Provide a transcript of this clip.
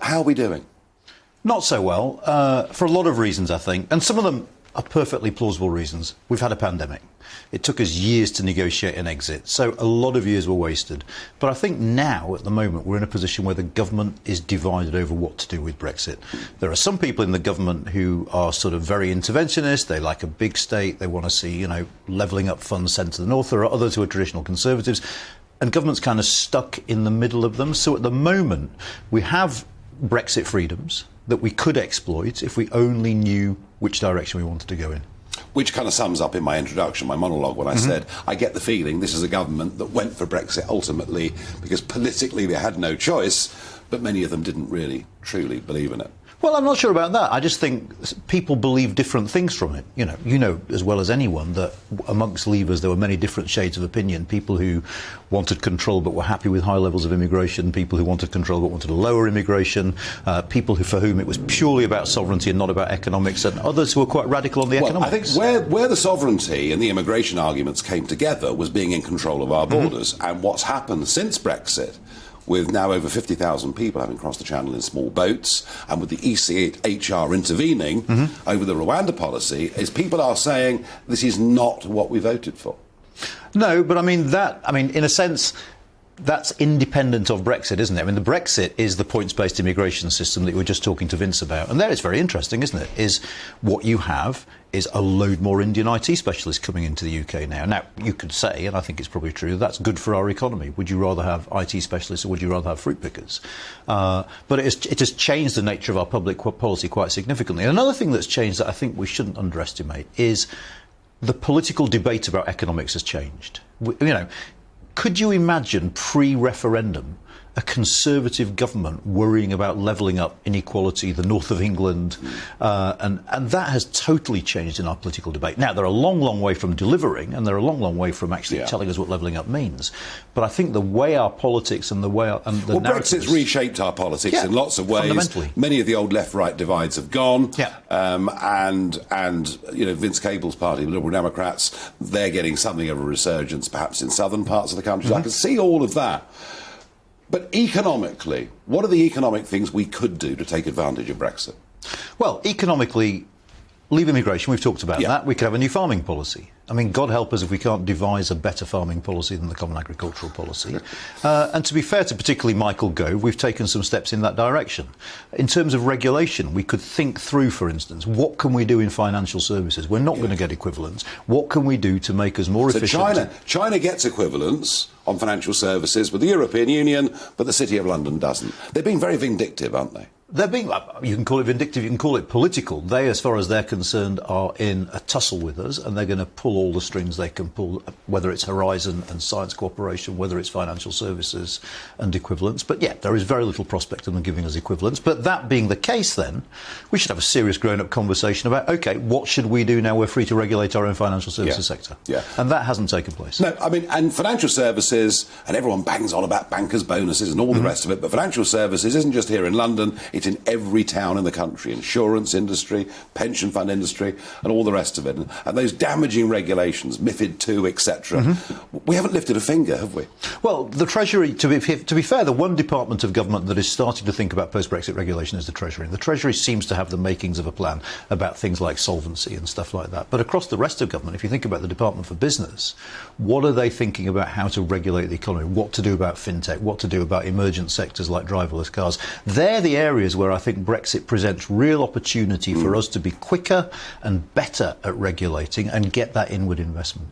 How are we doing? Not so well, for a lot of reasons, I think. And some of them are perfectly plausible reasons. We've had a pandemic. It took us years to negotiate an exit, so a lot of years were wasted. But I think now, at the moment, we're in a position where the government is divided over what to do with Brexit. There are some people in the government who are sort of very interventionist. They like a big state. They want to see, levelling up funds sent to the north. There are others who are traditional conservatives. And government's kind of stuck in the middle of them. So at the moment, we have Brexit freedoms that we could exploit if we only knew which direction we wanted to go in. Which kind of sums up in my introduction, my monologue, when I said, I get the feeling this is a government that went for Brexit ultimately because politically they had no choice, but many of them didn't really, truly believe in it. Well, I'm not sure about that. I just think people believe different things from it. You know as well as anyone that amongst Leavers there were many different shades of opinion. People who wanted control but were happy with high levels of immigration, people who wanted control but wanted to lower immigration, people for whom it was purely about sovereignty and not about economics, and others who were quite radical on the economics. I think where the sovereignty and the immigration arguments came together was being in control of our borders. And what's happened since Brexit, with now over 50,000 people having crossed the channel in small boats, and with the ECHR intervening over the Rwanda policy, is people are saying this is not what we voted for. No, but in a sense, that's independent of Brexit, isn't it? I mean, the Brexit is the points-based immigration system that you were just talking to Vince about. And there it's very interesting, isn't it? Is what you have is a load more Indian IT specialists coming into the UK now. Now, you could say, and I think it's probably true, that's good for our economy. Would you rather have IT specialists or would you rather have fruit pickers? But it has changed the nature of our public policy quite significantly. And another thing that's changed that I think we shouldn't underestimate is the political debate about economics has changed. Could you imagine pre-referendum a Conservative government worrying about levelling up inequality, the north of England, and that has totally changed in our political debate. Now, they're a long, long way from delivering, and they're a long, long way from actually telling us what levelling up means. But I think the way our politics and the way Brexit's reshaped our politics in lots of ways. Fundamentally. Many of the old left-right divides have gone, and Vince Cable's party, the Liberal Democrats, they're getting something of a resurgence, perhaps in southern parts of the country. So I can see all of that. But economically, what are the economic things we could do to take advantage of Brexit? Well, economically, leave immigration, we've talked about that. We could have a new farming policy. I mean, God help us if we can't devise a better farming policy than the Common Agricultural Policy. And to be fair to particularly Michael Gove, we've taken some steps in that direction. In terms of regulation, we could think through, for instance, what can we do in financial services? We're not going to get equivalents. What can we do to make us more efficient? So China gets equivalents on financial services with the European Union, but the City of London doesn't. They're being very vindictive, aren't they? They're being, you can call it vindictive, you can call it political. They, as far as they're concerned, are in a tussle with us, and they're going to pull all the strings they can pull, whether it's Horizon and science cooperation, whether it's financial services and equivalents. But yeah, there is very little prospect of them giving us equivalents. But that being the case, then, we should have a serious grown-up conversation about, OK, what should we do now we're free to regulate our own financial services sector? And that hasn't taken place. No, I mean, and financial services, and everyone bangs on about bankers' bonuses and all the rest of it, but financial services isn't just here in London, it's in every town in the country. Insurance industry, pension fund industry, and all the rest of it. And those damaging regulations, MiFID II, etc. We haven't lifted a finger, have we? Well, the Treasury, to be fair, the one department of government that is starting to think about post-Brexit regulation is the Treasury. The Treasury seems to have the makings of a plan about things like solvency and stuff like that. But across the rest of government, if you think about the Department for Business, what are they thinking about how to regulate the economy, what to do about fintech, what to do about emergent sectors like driverless cars? They're the areas where I think Brexit presents real opportunity for us to be quicker and better at regulating and get that inward investment.